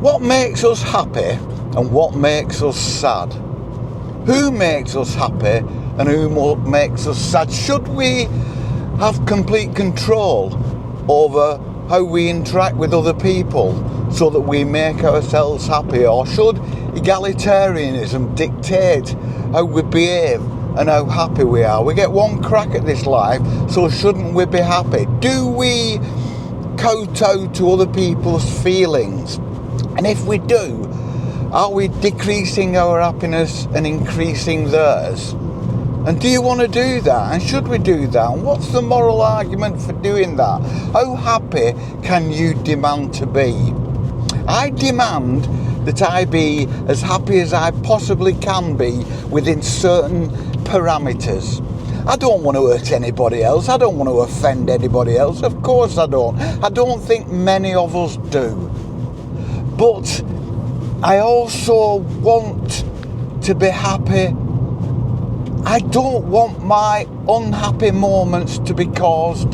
What makes us happy and what makes us sad? Who makes us happy and who makes us sad? Should we have complete control over how we interact with other people so that we make ourselves happy? Or should egalitarianism dictate how we behave and how happy we are? We get one crack at this life, so shouldn't we be happy? Do we kowtow to other people's feelings? And if we do, are we decreasing our happiness and increasing theirs? And do you want to do that? And should we do that? And what's the moral argument for doing that? How happy can you demand to be? I demand that I be as happy as I possibly can be within certain parameters. I don't want to hurt anybody else. I don't want to offend anybody else. Of course I don't. I don't think many of us do. But I also want to be happy. I don't want my unhappy moments to be caused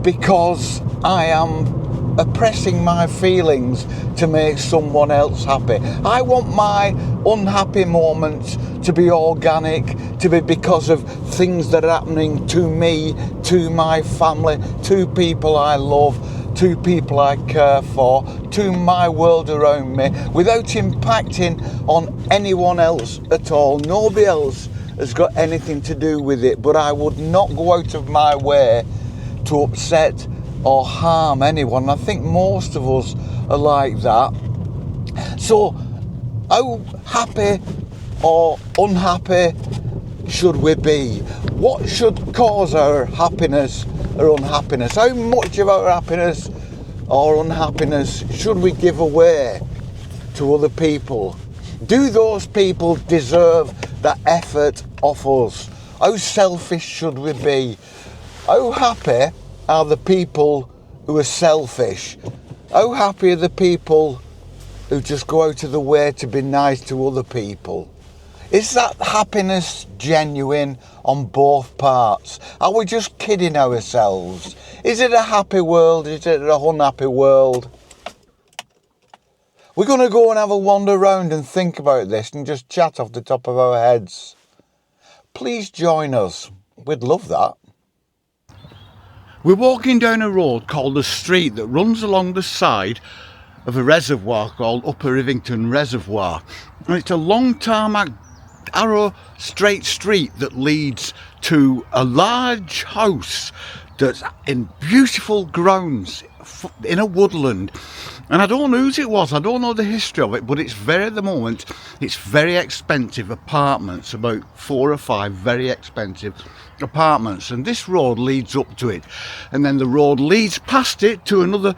because I am oppressing my feelings to make someone else happy. I want my unhappy moments to be organic, to be because of things that are happening to me, to my family, to people I love, to people I care for, to my world around me, without impacting on anyone else at all. Nobody else has got anything to do with it, but I would not go out of my way to upset or harm anyone. I think most of us are like that. So how happy or unhappy should we be? What should cause our happiness or unhappiness? How much of our happiness or unhappiness should we give away to other people? Do those people deserve that effort of us? How selfish should we be? How happy are the people who are selfish? How happy are the people who just go out of the way to be nice to other people? Is that happiness genuine on both parts? Are we just kidding ourselves? Is it a happy world? Is it an unhappy world? We're going to go and have a wander around and think about this and just chat off the top of our heads. Please join us. We'd love that. We're walking down a road called the Street that runs along the side of a reservoir called Upper Rivington Reservoir. And it's a long tarmac, arrow straight street that leads to a large house that's in beautiful grounds in a woodland. And I don't know whose it was, I don't know the history of it, but it's at the moment, it's very expensive apartments, about 4 or 5 very expensive apartments. And this road leads up to it. And then the road leads past it to another,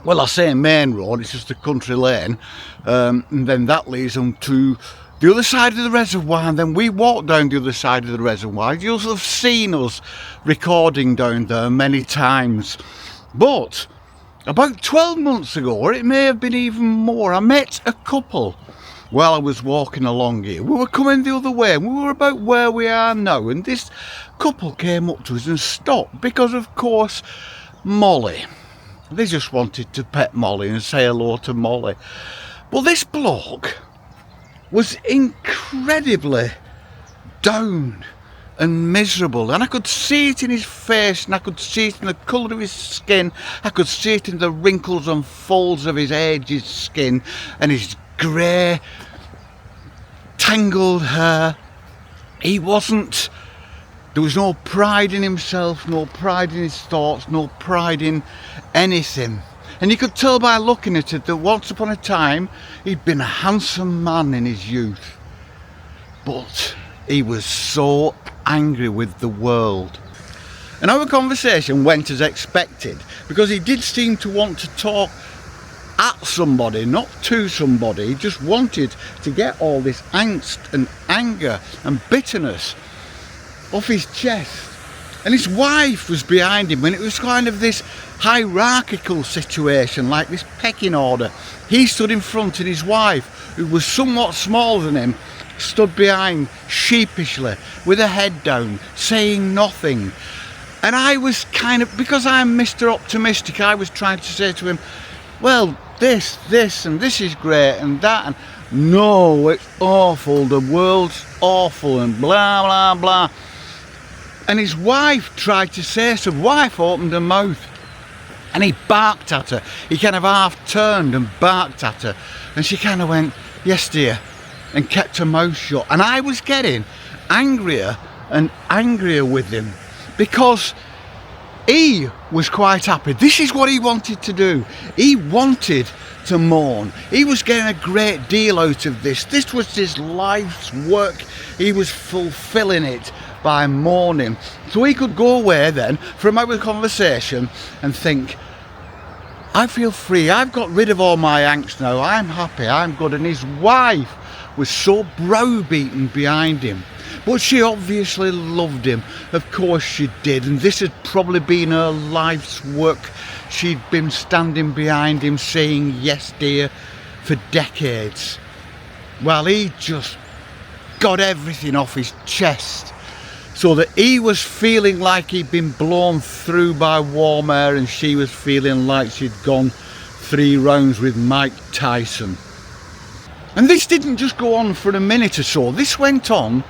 well, I say main road, it's just a country lane. And then that leads them to the other side of the reservoir, and then we walk down the other side of the reservoir. You'll have seen us recording down there many times. But about 12 months ago, or it may have been even more, I met a couple while I was walking along here. We were coming the other way, and we were about where we are now, and this couple came up to us and stopped because, of course, Molly. They just wanted to pet Molly and say hello to Molly. Well, this bloke was incredibly down and miserable, and I could see it in his face, and I could see it in the colour of his skin. I could see it in the wrinkles and folds of his aged skin and his grey tangled hair. There was no pride in himself, no pride in his thoughts, no pride in anything. And you could tell by looking at it that once upon a time he'd been a handsome man in his youth. But he was so angry with the world. And our conversation went as expected, because he did seem to want to talk at somebody, not to somebody. He just wanted to get all this angst and anger and bitterness off his chest. And his wife was behind him, and it was kind of this hierarchical situation, like this pecking order. He stood in front, and his wife, who was somewhat smaller than him, stood behind sheepishly with her head down, saying nothing. And I was kind of, because I'm Mr. Optimistic, I was trying to say to him, well, this and this is great and that, and no, it's awful, the world's awful and blah blah blah. And his wife tried to say something. Wife opened her mouth and he barked at her. He kind of half turned and barked at her, and she kind of went, yes dear, and kept her mouth shut. And I was getting angrier and angrier with him, because he was quite happy. This is what he wanted to do. He wanted to mourn. He was getting a great deal out of this. This was his life's work. He was fulfilling it by mourning. So he could go away then from our conversation and think, I feel free. I've got rid of all my angst now. I'm happy. I'm good. And his wife was so browbeaten behind him. But she obviously loved him. Of course she did. And this had probably been her life's work. She'd been standing behind him saying, yes dear, for decades. Well, he just got everything off his chest, so that he was feeling like he'd been blown through by warm air, and she was feeling like she'd gone 3 rounds with Mike Tyson. And this didn't just go on for a minute or so. This went on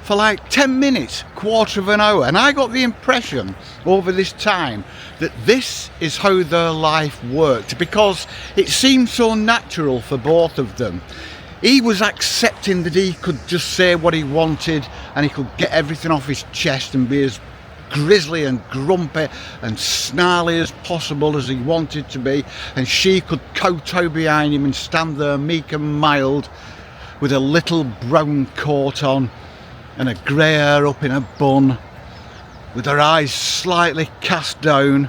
for like 10 minutes, quarter of an hour. And I got the impression over this time that this is how their life worked, because it seemed so natural for both of them. He was accepting that he could just say what he wanted, and he could get everything off his chest and be as grizzly and grumpy and snarly as possible as he wanted to be, and she could kowtow behind him and stand there meek and mild with a little brown coat on and a grey hair up in a bun, with her eyes slightly cast down,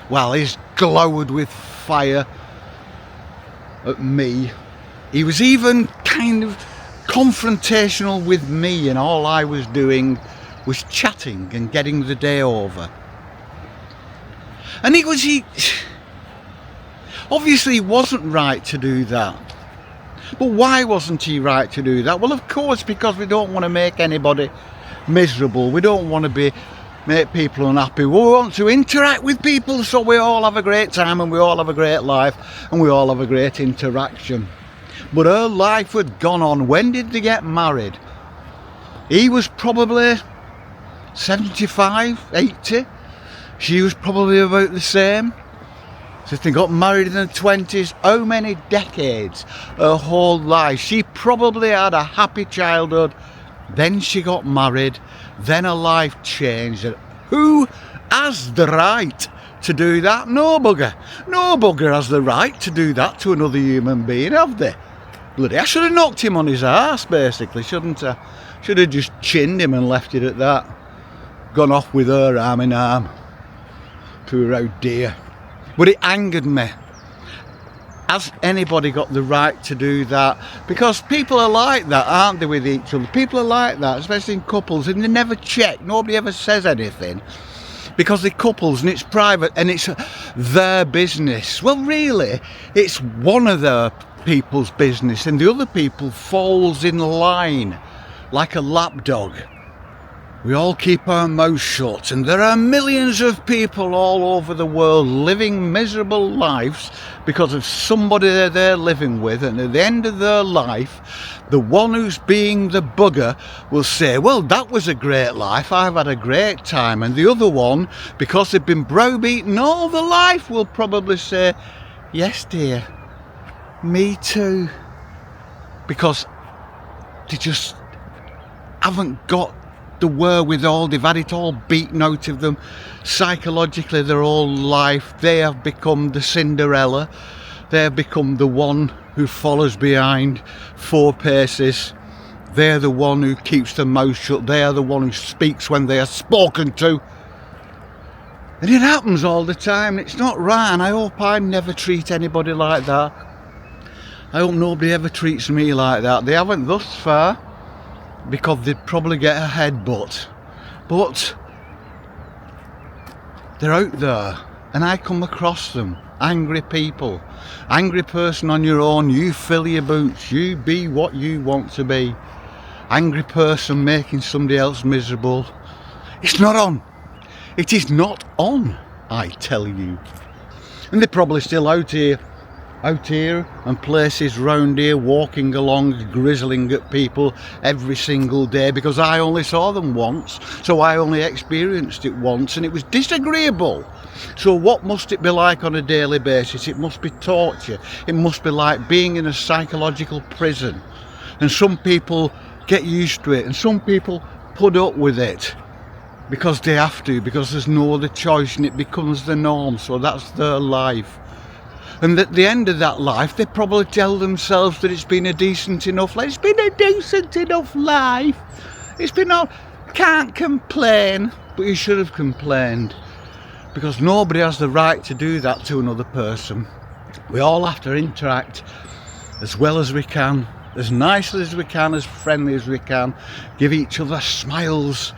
while his glowered with fire at me. He was even kind of confrontational with me, and all I was doing was chatting and getting the day over. And he obviously he wasn't right to do that. But why wasn't he right to do that? Well, of course, because we don't want to make anybody miserable. We don't want to make people unhappy. We want to interact with people so we all have a great time, and we all have a great life, and we all have a great interaction. But her life had gone on. When did they get married? He was probably 75, 80. She was probably about the same. So if they got married in their 20s, how many decades? Her whole life. She probably had a happy childhood. Then she got married. Then her life changed. And who has the right to do that? No bugger. No bugger has the right to do that to another human being, have they? Bloody, I should have knocked him on his arse, basically, shouldn't I? Should have just chinned him and left it at that. Gone off with her arm in arm. Poor old dear. But it angered me. Has anybody got the right to do that? Because people are like that, aren't they, with each other? People are like that, especially in couples, and they never check. Nobody ever says anything, because they're couples and it's private and it's their business. Well, really, it's one of their people's business, and the other people falls in line like a lapdog. We all keep our mouths shut, and there are millions of people all over the world living miserable lives because of somebody they're living with, and at the end of their life, the one who's being the bugger will say, well, that was a great life, I've had a great time, and the other one, because they've been browbeaten all their life, will probably say, yes dear, me too, because they just haven't got the wherewithal. They've had it all beaten out of them psychologically their whole life. They have become the Cinderella. They have become the one who follows behind 4 paces. They're the one who keeps their mouth shut. They are the one who speaks when they are spoken to. And it happens all the time. It's not right, and I hope I never treat anybody like that. I hope nobody ever treats me like that. They haven't thus far, because they'd probably get a headbutt. But they're out there, and I come across them. Angry people. Angry person on your own, you fill your boots. You be what you want to be. Angry person making somebody else miserable. It's not on. It is not on, I tell you. And they're probably still out here out here and places round here, walking along, grizzling at people every single day, because I only saw them once, so I only experienced it once, and it was disagreeable. So what must it be like on a daily basis? It must be torture. It must be like being in a psychological prison. And some people get used to it, and some people put up with it because they have to, because there's no other choice, and it becomes the norm, so that's their life. And at the end of that life, they probably tell themselves that it's been a decent enough life. It's been a decent enough life. It's been all... Can't complain, but you should have complained. Because nobody has the right to do that to another person. We all have to interact as well as we can, as nicely as we can, as friendly as we can. Give each other smiles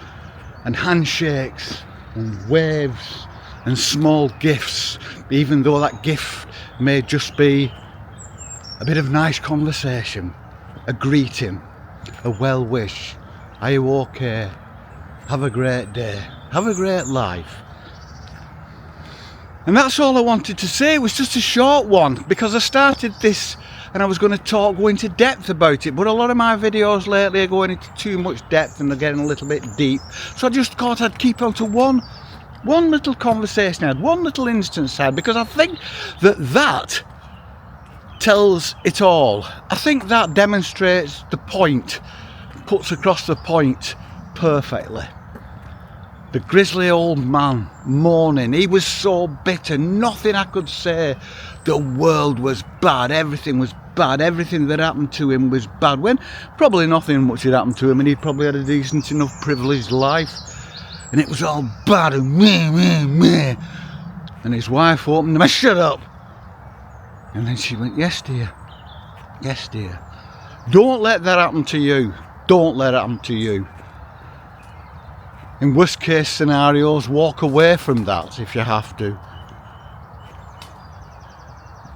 and handshakes and waves and small gifts, even though that gift may just be a bit of nice conversation, a greeting, a well wish. Are you okay? Have a great day. Have a great life. And that's all I wanted to say. It was just a short one, because I started this and I was going to go into depth about it, but a lot of my videos lately are going into too much depth and they're getting a little bit deep. So I just thought I'd keep out to one little conversation I had, one little instance I had, because I think that tells it all. I think that demonstrates the point, puts across the point perfectly. The grizzly old man moaning. He was so bitter, nothing I could say. The world was bad, everything was bad, everything that happened to him was bad, when probably nothing much had happened to him and he probably had a decent enough privileged life. And it was all bad and meh. And his wife opened him, shut up. And then she went, yes dear, yes dear. Don't let that happen to you. Don't let it happen to you. In worst case scenarios, walk away from that if you have to.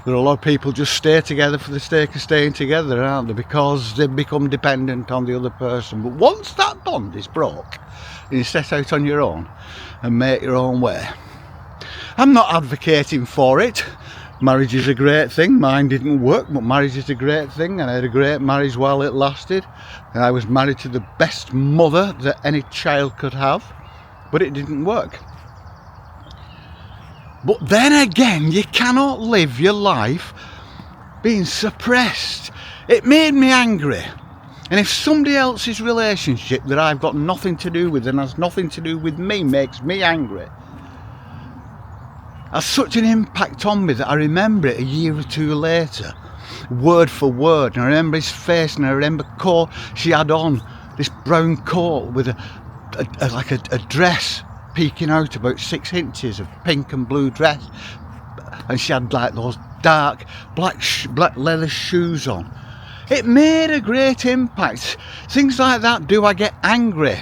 There are a lot of people just stay together for the sake of staying together, aren't they? Because they've become dependent on the other person. But once that bond is broke, and you set out on your own and make your own way. I'm not advocating for it. Marriage is a great thing. Mine didn't work, but marriage is a great thing, and I had a great marriage while it lasted. And I was married to the best mother that any child could have, but it didn't work. But then again, you cannot live your life being suppressed. It made me angry. And if somebody else's relationship that I've got nothing to do with and has nothing to do with me makes me angry, has such an impact on me that I remember it a year or two later, word for word. And I remember his face, and I remember she had on this brown coat with a dress peeking out about 6 inches of pink and blue dress, and she had like those dark black leather shoes on. It made a great impact. Things like that do I get angry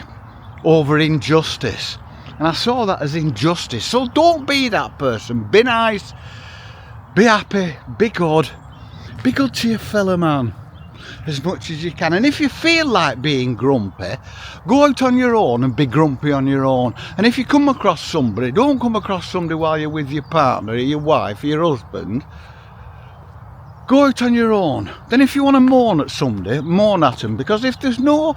over injustice. And I saw that as injustice. So don't be that person. Be nice. Be happy. Be good. Be good to your fellow man as much as you can. And if you feel like being grumpy, go out on your own and be grumpy on your own. And if you come across somebody, don't come across somebody while you're with your partner or your wife or your husband. Go out on your own. Then if you want to moan at somebody, moan at them, because if there's no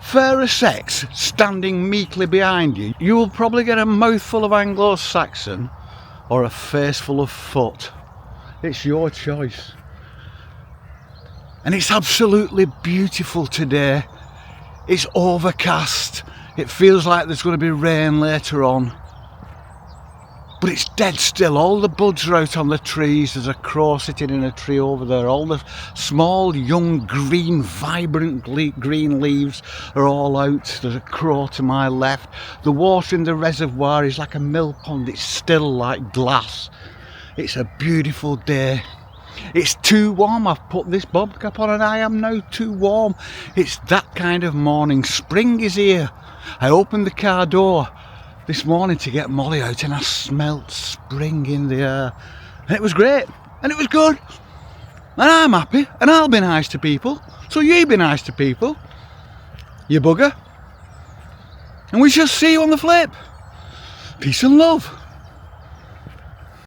fairer sex standing meekly behind you, you will probably get a mouthful of Anglo-Saxon or a face full of foot. It's your choice. And it's absolutely beautiful today. It's overcast. It feels like there's going to be rain later on. But it's dead still. All the buds are out on the trees. There's a crow sitting in a tree over there. All the small, young, green, vibrant green leaves are all out. There's a crow to my left. The water in the reservoir is like a mill pond. It's still like glass. It's a beautiful day. It's too warm. I've put this bob cap on and I am now too warm. It's that kind of morning. Spring is here. I opened the car door this morning to get Molly out and I smelt spring in the air. And it was great. And it was good. And I'm happy. And I'll be nice to people. So you be nice to people. You bugger. And we shall see you on the flip. Peace and love.